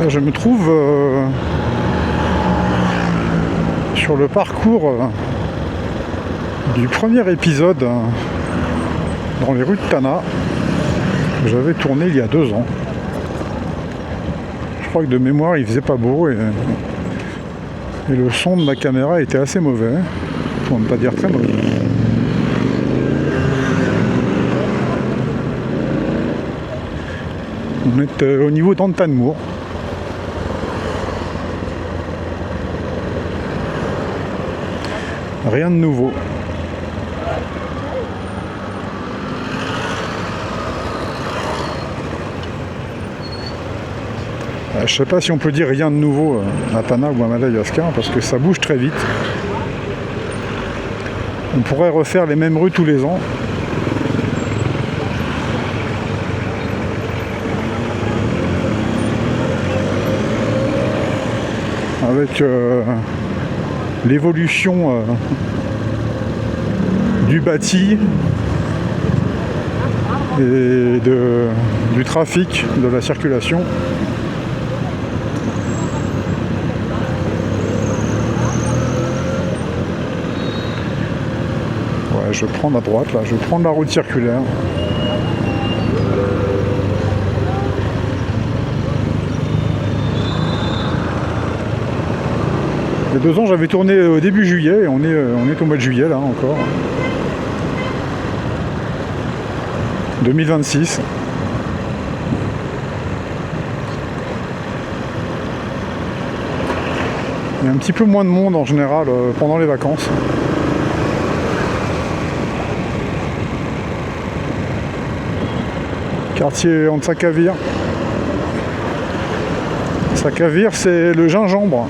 Là, je me trouve sur le parcours du premier épisode dans les rues de Tana que j'avais tourné il y a 2 ans. Je crois que de mémoire il faisait pas beau et le son de ma caméra était assez mauvais, pour ne pas dire très mauvais. On est au niveau d'Antanmour. Rien de nouveau. Je sais pas si on peut dire rien de nouveau à Tana ou à Madagascar parce que ça bouge très vite. On pourrait refaire les mêmes rues tous les ans. Avec l'évolution du bâti et du trafic, de la circulation. Ouais, je prends à droite là, je vais prendre la route circulaire. Il y a 2 ans, j'avais tourné au début juillet et on est au mois de juillet là encore. 2026. Il y a un petit peu moins de monde en général pendant les vacances. Quartier Antsakavir. Sakavir, c'est le gingembre.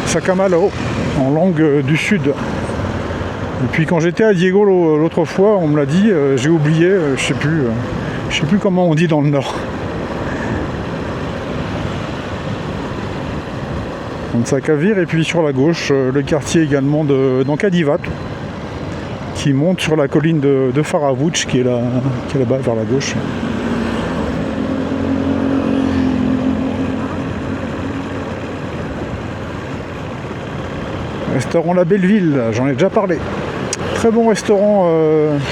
Sakamalo, en langue du sud. Et puis quand j'étais à Diego l'autre fois, on me l'a dit, j'ai oublié, je sais plus comment on dit dans le nord. Antsakavir, et puis sur la gauche, le quartier également d'Ankadivat, qui monte sur la colline de Faravouch, qui est là-bas vers la gauche. Restaurant La Belleville, j'en ai déjà parlé. Très bon restaurant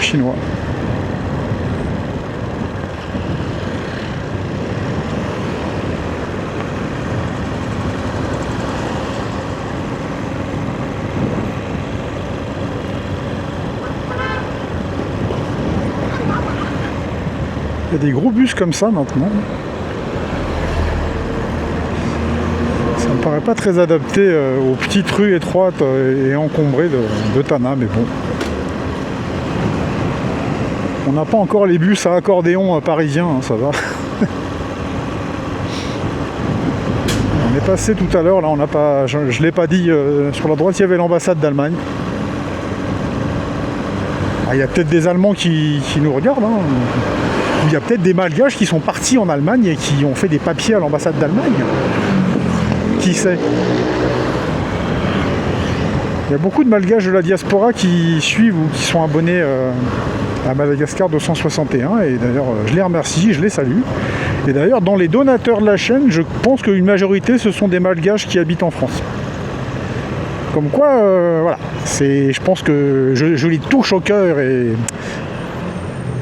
chinois. Il y a des gros bus comme ça maintenant. Ça me paraît pas très adapté aux petites rues étroites et encombrées de Tana, mais bon. On n'a pas encore les bus à accordéon parisiens, hein, ça va. On est passé tout à l'heure, là on n'a pas. Je ne l'ai pas dit, sur la droite il y avait l'ambassade d'Allemagne. Il y a peut-être des Allemands qui nous regardent, hein. Il y a peut-être des Malgaches qui sont partis en Allemagne et qui ont fait des papiers à l'ambassade d'Allemagne. Qui sait? Il y a beaucoup de Malgaches de la diaspora qui suivent ou qui sont abonnés à Madagascar 261 et d'ailleurs je les remercie, je les salue. Et d'ailleurs dans les donateurs de la chaîne, je pense qu'une majorité ce sont des Malgaches qui habitent en France. Comme quoi, voilà, je pense que je les touche au cœur et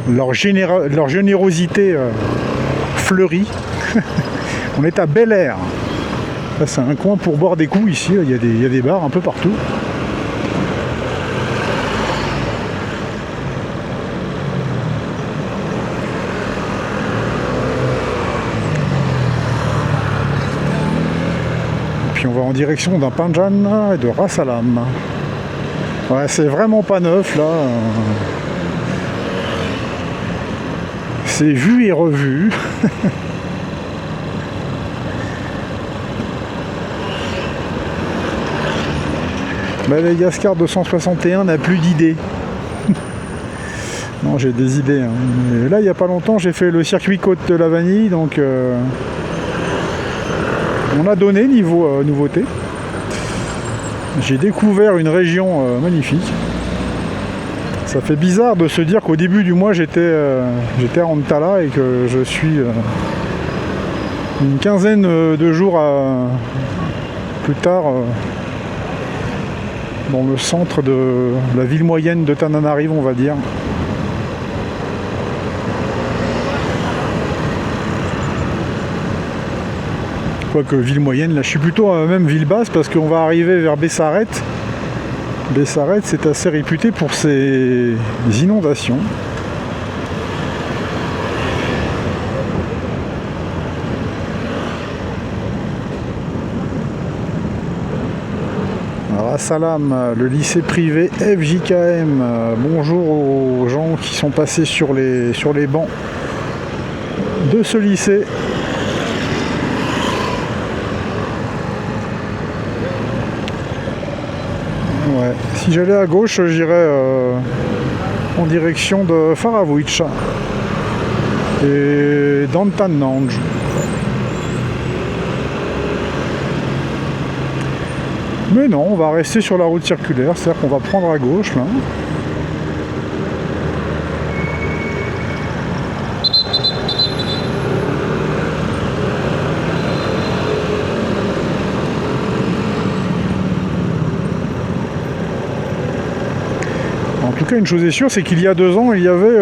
leur générosité fleurit. On est à Bel Air. Là, c'est un coin pour boire des coups ici, il y a des bars un peu partout. Et puis on va en direction d'un Panjan et de Ras Salam. Ouais, c'est vraiment pas neuf là. C'est vu et revu. Madagascar 261 n'a plus d'idées. Non, j'ai des idées. Hein. Mais là, il n'y a pas longtemps, j'ai fait le circuit Côte de la Vanille, donc on a donné niveau nouveauté. J'ai découvert une région magnifique. Ça fait bizarre de se dire qu'au début du mois, j'étais à Antala et que je suis Une quinzaine de jours plus tard, dans le centre de la ville moyenne de Tananarive, on va dire. Quoique ville moyenne, là je suis plutôt même ville basse parce qu'on va arriver vers Bessaret. Bessaret, c'est assez réputé pour ses inondations. Salam, le lycée privé FJKM. Bonjour aux gens qui sont passés sur les bancs de ce lycée. Ouais. Si j'allais à gauche, j'irais en direction de Faravouitch et d'Antanange. Mais non, on va rester sur la route circulaire, c'est-à-dire qu'on va prendre à gauche là. En tout cas, une chose est sûre, c'est qu'il y a 2 ans, il y avait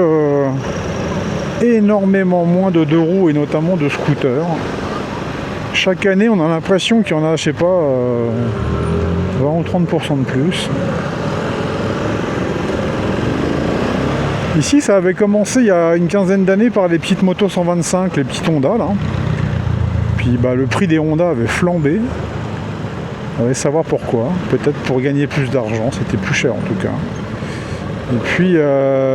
énormément moins de 2 roues et notamment de scooters. Chaque année, on a l'impression qu'il y en a, je sais pas, 20 ou 30% de plus. Ici, ça avait commencé il y a une quinzaine d'années par les petites motos 125, les petites Honda là. Puis le prix des Honda avait flambé. On va savoir pourquoi. Peut-être pour gagner plus d'argent, c'était plus cher en tout cas. Et puis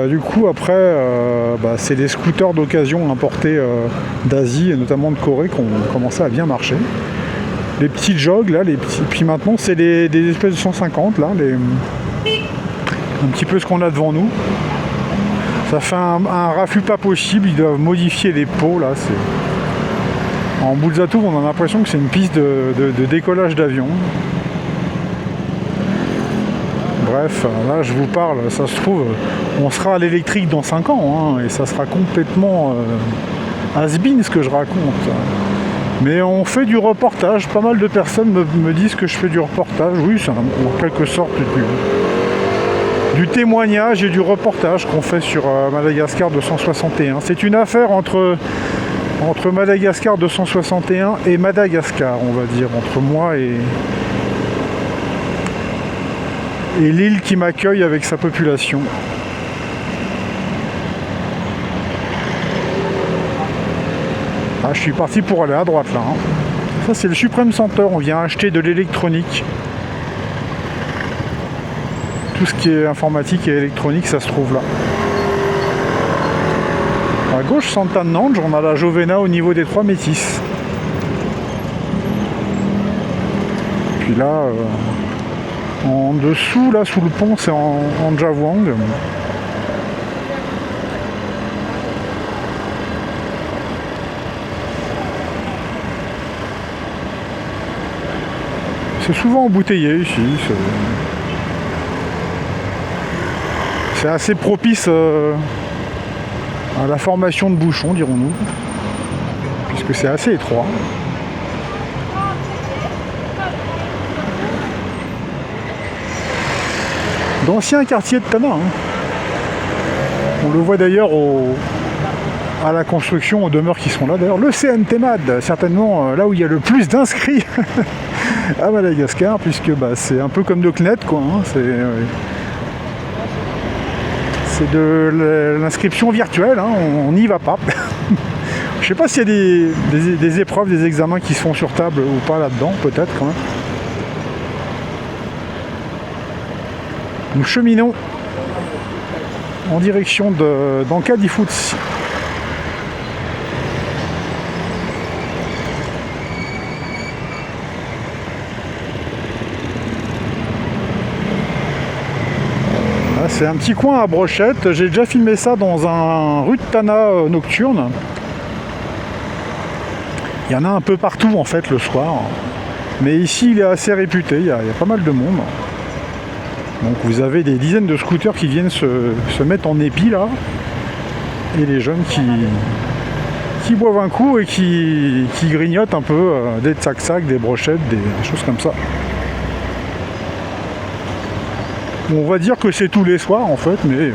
du coup après c'est des scooters d'occasion importés d'Asie et notamment de Corée qui ont commencé à bien marcher. Les petits jogs là, puis maintenant c'est des espèces de 150 là, un petit peu ce qu'on a devant nous. Ça fait un raffut pas possible, ils doivent modifier les pots là. En Bouzatour on a l'impression que c'est une piste de décollage d'avion. Bref, là je vous parle, ça se trouve, on sera à l'électrique dans 5 ans, hein, et ça sera complètement has-been ce que je raconte. Mais on fait du reportage, pas mal de personnes me disent que je fais du reportage, oui, c'est en quelque sorte du témoignage et du reportage qu'on fait sur Madagascar 261. C'est une affaire entre Madagascar 261 et Madagascar, on va dire, entre moi et l'île qui m'accueille avec sa population. Ah, je suis parti pour aller à droite là. Hein. Ça c'est le Supreme Center, on vient acheter de l'électronique. Tout ce qui est informatique et électronique, ça se trouve là. À gauche, Santanange, on a la Jovena au niveau des 3 Métis. Puis là... en dessous, là, sous le pont, c'est en Njavwang. C'est souvent embouteillé ici. C'est assez propice à la formation de bouchons, dirons-nous. Puisque c'est assez étroit. D'anciens quartiers de Tana. Hein. On le voit d'ailleurs à la construction, aux demeures qui sont là. D'ailleurs, le CNTMAD, certainement là où il y a le plus d'inscrits à Madagascar, puisque c'est un peu comme de CNET, quoi. Hein. C'est de l'inscription virtuelle, hein. On n'y va pas. Je sais pas s'il y a des épreuves, des examens qui se font sur table ou pas là-dedans, peut-être quand même. Nous cheminons en direction d'Ankadifoutsi. C'est un petit coin à brochette. J'ai déjà filmé ça dans un rue de Tana nocturne. Il y en a un peu partout en fait le soir. Mais ici il est assez réputé, il y a pas mal de monde. Donc vous avez des dizaines de scooters qui viennent se mettre en épi là. Et les jeunes qui boivent un coup et qui grignotent un peu des tsac-tsac, des brochettes, des choses comme ça. On va dire que c'est tous les soirs en fait, mais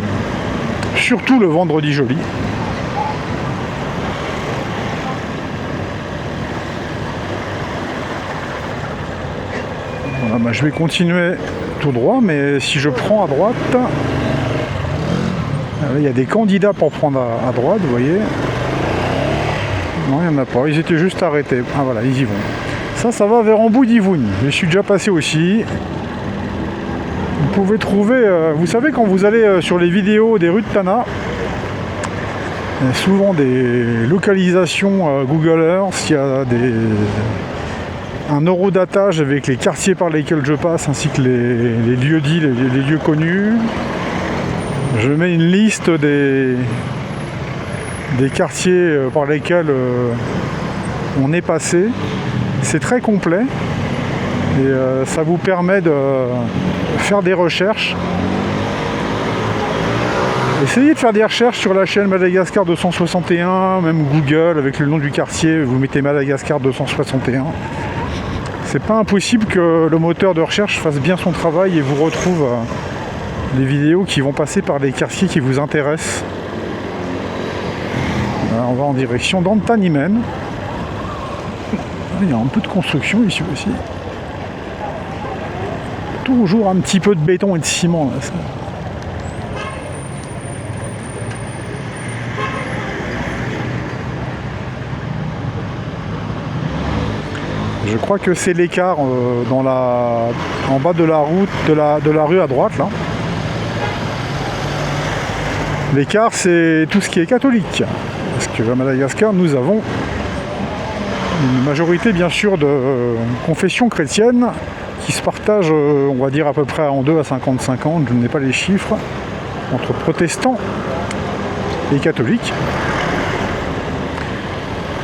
surtout le vendredi joli. Voilà, bah, je vais continuer tout droit, mais si je prends à droite, il y a des candidats pour prendre à droite, vous voyez. Non, il n'y en a pas, ils étaient juste arrêtés. Ah voilà, ils y vont. Ça va vers Ambou-Divoune. Je suis déjà passé aussi. Vous pouvez trouver, vous savez, quand vous allez sur les vidéos des rues de Tana, il y a souvent des localisations Google Earth, il y a un eurodatage avec les quartiers par lesquels je passe, ainsi que les lieux dits, les lieux connus. Je mets une liste des quartiers par lesquels on est passé. C'est très complet et ça vous permet de faire des recherches. Essayez de faire des recherches sur la chaîne Madagascar 261, même Google avec le nom du quartier, vous mettez Madagascar 261. C'est pas impossible que le moteur de recherche fasse bien son travail et vous retrouve des vidéos qui vont passer par les quartiers qui vous intéressent. On va en direction d'Antanimen. Il y a un peu de construction ici aussi. Toujours un petit peu de béton et de ciment là. Je crois que c'est l'écart en bas de la route de la rue à droite là. L'écart, c'est tout ce qui est catholique. Parce qu'à Madagascar, nous avons une majorité, bien sûr, de confessions chrétiennes qui se partagent, on va dire, à peu près en deux à 50-50, je n'ai pas les chiffres, entre protestants et catholiques.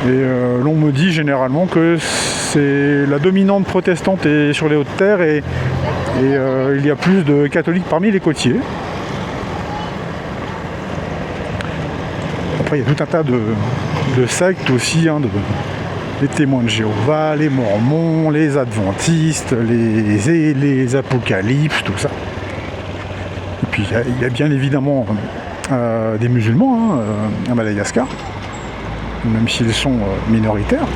Et l'on me dit généralement que c'est la dominante protestante est sur les hautes terres et il y a plus de catholiques parmi les côtiers. Après, il y a tout un tas de sectes aussi, hein, les témoins de Jéhovah, les mormons, les adventistes, les apocalypses, tout ça. Et puis il y a bien évidemment des musulmans hein, à Madagascar, même s'ils sont minoritaires.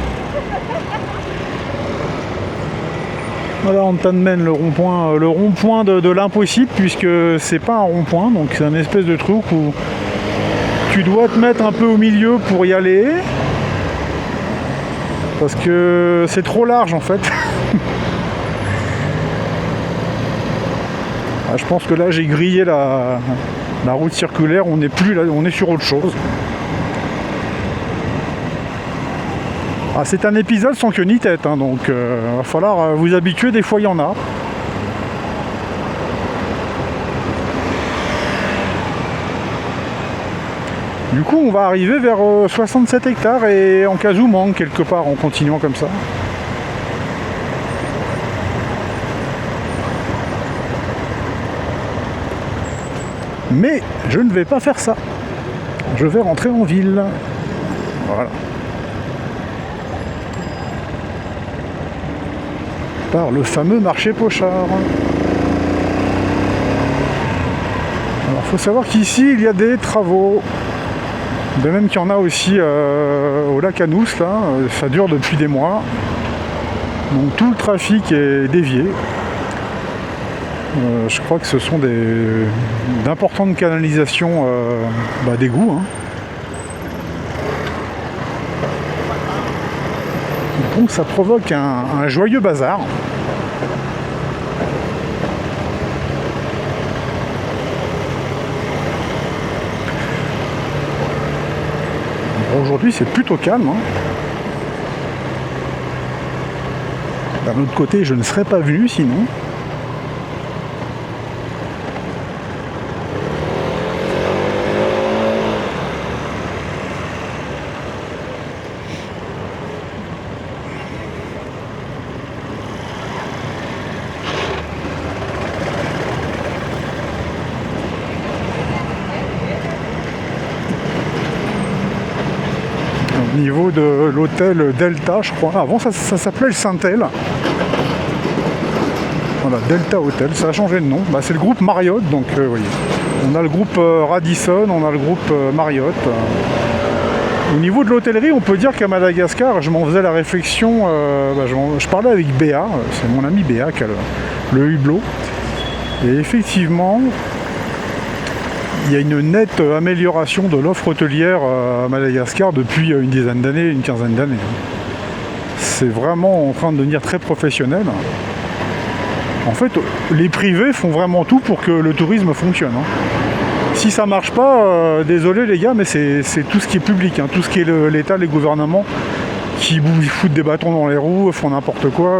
Voilà, Antanimen, le rond-point de l'impossible, puisque c'est pas un rond-point, donc c'est un espèce de truc où tu dois te mettre un peu au milieu pour y aller, parce que c'est trop large en fait. Je pense que là j'ai grillé la route circulaire, on n'est plus là, on est sur autre chose. C'est un épisode sans queue ni tête, hein, donc va falloir vous habituer, des fois il y en a. Du coup on va arriver vers 67 hectares et en Casamance quelque part en continuant comme ça. Mais je ne vais pas faire ça. Je vais rentrer en ville. Voilà. Par le fameux marché Pochard. Alors il faut savoir qu'ici il y a des travaux. De même qu'il y en a aussi au lac Anous, là, ça dure depuis des mois. Donc tout le trafic est dévié. Je crois que ce sont d'importantes canalisations d'égouts. Hein. Donc ça provoque un joyeux bazar. Aujourd'hui c'est plutôt calme. Hein. D'un autre côté je ne serais pas venu sinon. niveau de l'hôtel Delta, je crois. Avant, ça s'appelait le Saint-El. Voilà, Delta Hotel, ça a changé de nom. Bah, c'est le groupe Marriott, donc vous voyez. On a le groupe Radisson, on a le groupe Marriott. Au niveau de l'hôtellerie, on peut dire qu'à Madagascar, je m'en faisais la réflexion, je parlais avec Béa, c'est mon ami Béa qui a le hublot. Et effectivement, il y a une nette amélioration de l'offre hôtelière à Madagascar depuis une dizaine d'années, une quinzaine d'années. C'est vraiment en train de devenir très professionnel. En fait, les privés font vraiment tout pour que le tourisme fonctionne. Si ça marche pas, désolé les gars, mais c'est tout ce qui est public, tout ce qui est l'État, les gouvernements qui foutent des bâtons dans les roues, font n'importe quoi.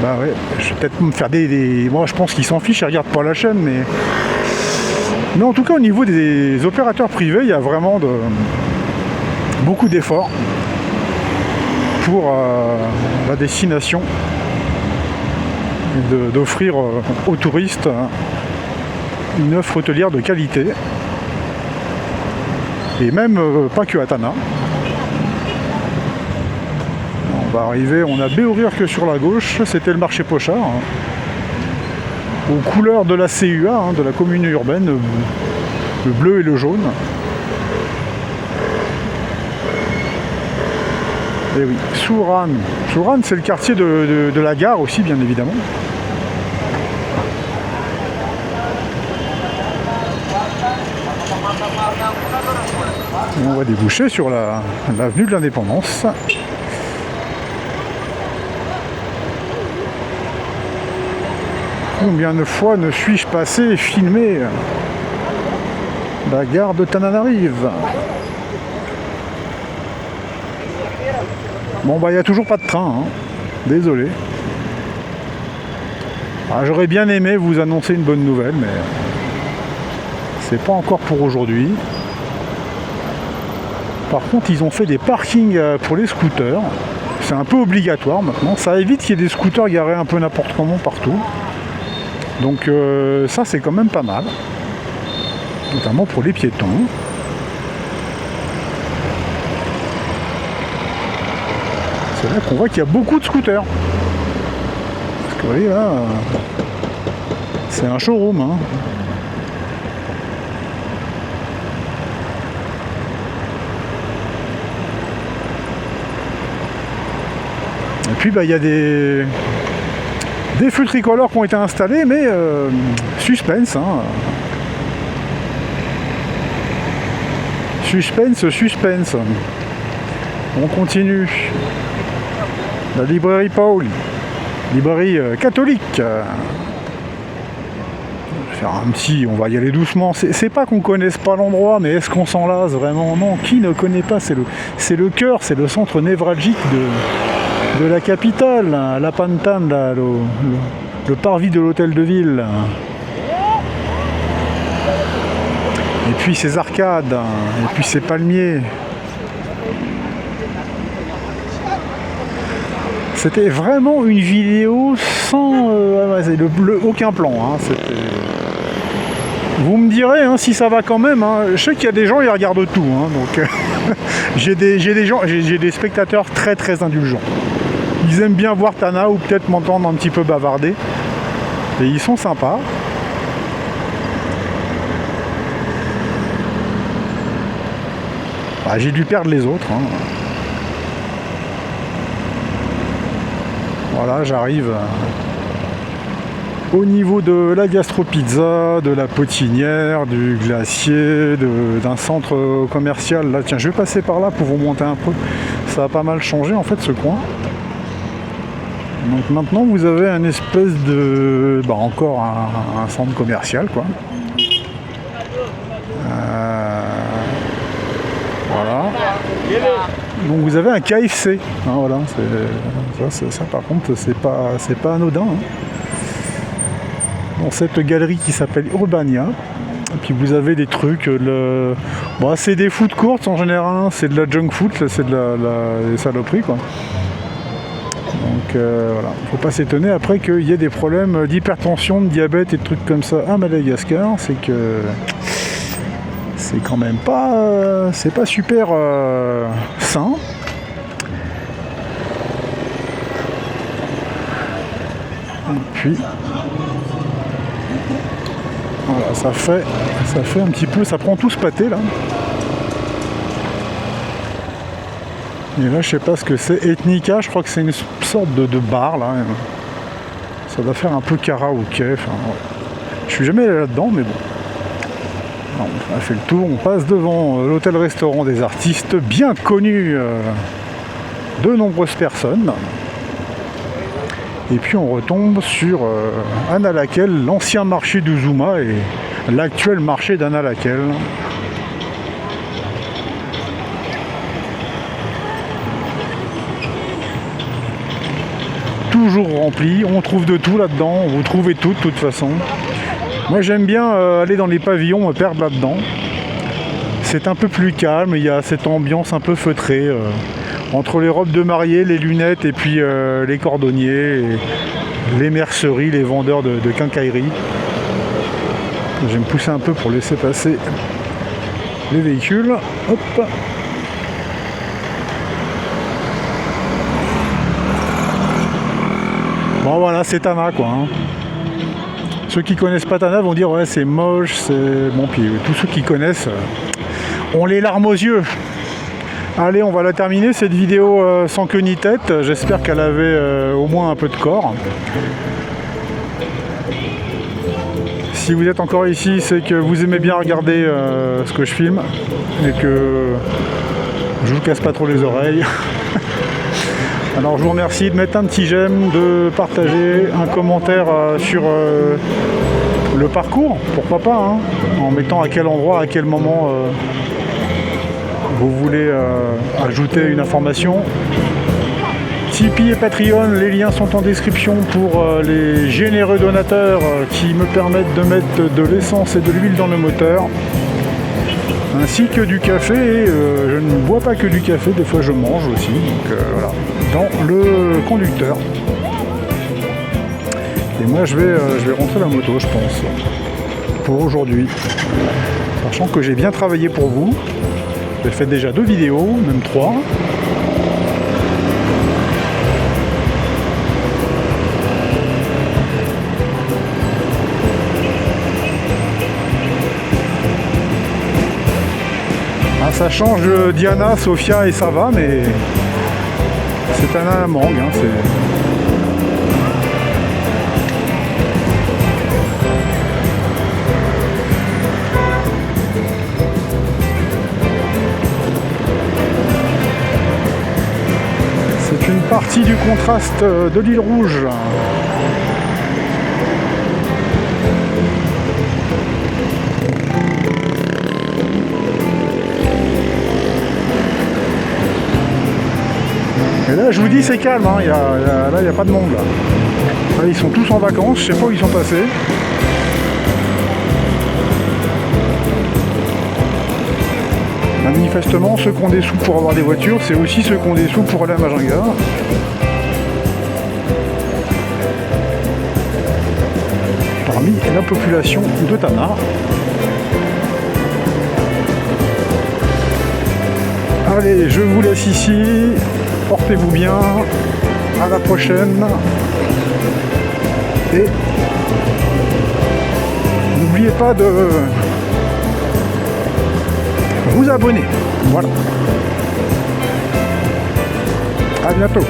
Bah ouais, je vais peut-être me faire Moi je pense qu'ils s'en fichent, ils regardent pas la chaîne, mais en tout cas au niveau des opérateurs privés, il y a vraiment beaucoup d'efforts pour la destination d'offrir aux touristes une offre hôtelière de qualité, et même pas que à Tana. On va arriver, on a Béorir que sur la gauche, c'était le marché Pochard, aux couleurs de la CUA, de la commune urbaine, le bleu et le jaune. Et oui, Souran. Souran, c'est le quartier de la gare aussi, bien évidemment. Et on va déboucher sur l'avenue de l'Indépendance. Combien de fois ne suis-je passé et filmé la gare de Tananarive? Bon bah il n'y a toujours pas de train, désolé. J'aurais bien aimé vous annoncer une bonne nouvelle, mais c'est pas encore pour aujourd'hui. Par contre, ils ont fait des parkings pour les scooters. C'est un peu obligatoire maintenant. Ça évite qu'il y ait des scooters garés un peu n'importe comment partout. Donc ça, c'est quand même pas mal. Notamment pour les piétons. C'est là qu'on voit qu'il y a beaucoup de scooters. Parce que vous voyez là, c'est un showroom. Et puis il y a des feux tricolores qui ont été installés, mais suspense. Suspense. On continue. La librairie Paul, librairie catholique. Je vais faire un petit, on va y aller doucement. C'est pas qu'on connaisse pas l'endroit, mais est-ce qu'on s'en lasse vraiment? Non, qui ne connaît pas? C'est le cœur, c'est le centre névralgique de la capitale, la Pantane, là, le parvis de l'hôtel de ville. Et puis ces arcades, et puis ces palmiers. C'était vraiment une vidéo sans aucun plan. Vous me direz si ça va quand même. Je sais qu'il y a des gens qui regardent tout. Donc j'ai des spectateurs très très indulgents. Ils aiment bien voir Tana ou peut-être m'entendre un petit peu bavarder. Et ils sont sympas. J'ai dû perdre les autres. Voilà, j'arrive au niveau de la gastro-pizza, de la potinière, du glacier, d'un centre commercial. Là, tiens, je vais passer par là pour vous montrer un peu. Ça a pas mal changé en fait ce coin. Donc maintenant vous avez un espèce de... encore un centre commercial quoi. Voilà. Donc vous avez un KFC. Voilà, ça par contre c'est pas anodin. Dans cette galerie qui s'appelle Urbania. Et puis vous avez des trucs, c'est des food courts en général, c'est de la junk food, c'est de des saloperies quoi. Donc voilà, faut pas s'étonner après qu'il y ait des problèmes d'hypertension, de diabète et de trucs comme ça à Madagascar, c'est c'est quand même pas, c'est pas super sain. Et puis voilà, ça fait un petit peu, ça prend tout ce pâté là. Et là, je sais pas ce que c'est. Ethnica, je crois que c'est une sorte de bar là. Ça doit faire un peu karaoké. Enfin, ouais. Je suis jamais allé là-dedans, mais bon. Non, on a fait le tour. On passe devant l'hôtel-restaurant des artistes, bien connu de nombreuses personnes. Et puis on retombe sur Annalakel, l'ancien marché d'Uzuma et l'actuel marché d'Annalakel. Toujours rempli, on trouve de tout là-dedans, vous trouvez tout de toute façon. Moi j'aime bien aller dans les pavillons, me perdre là-dedans. C'est un peu plus calme, il y a cette ambiance un peu feutrée, entre les robes de mariée, les lunettes et puis les cordonniers, et les merceries, les vendeurs de quincaillerie. Je vais me pousser un peu pour laisser passer les véhicules. Hop. Bon voilà, c'est Tana quoi. Hein. Ceux qui connaissent pas Tana vont dire ouais c'est moche, c'est bon, puis tous ceux qui connaissent ont les larmes aux yeux. Allez, on va la terminer cette vidéo sans queue ni tête. J'espère qu'elle avait au moins un peu de corps. Si vous êtes encore ici, c'est que vous aimez bien regarder ce que je filme et que je vous casse pas trop les oreilles. Alors je vous remercie de mettre un petit j'aime, de partager un commentaire sur le parcours, pourquoi pas, hein, en mettant à quel endroit, à quel moment vous voulez ajouter une information. Tipeee et Patreon, les liens sont en description pour les généreux donateurs qui me permettent de mettre de l'essence et de l'huile dans le moteur. Ainsi que du café, je ne bois pas que du café, des fois je mange aussi, donc voilà, dans le conducteur. Et moi je vais rentrer la moto je pense, pour aujourd'hui. Sachant que j'ai bien travaillé pour vous, j'ai fait déjà 2 vidéos, même 3. Ça change Diana, Sofia et ça va, mais c'est un mangue. Hein, c'est une partie du contraste de l'île Rouge. Et là, je vous dis, c'est calme, hein. Là, il n'y a pas de monde. Là, ils sont tous en vacances, je sais pas où ils sont passés. Manifestement, ceux qui ont des sous pour avoir des voitures, c'est aussi ceux qui ont des sous pour aller à Majinga. Parmi la population de Tana. Allez, je vous laisse ici. Portez-vous bien, à la prochaine et n'oubliez pas de vous abonner. Voilà. À bientôt.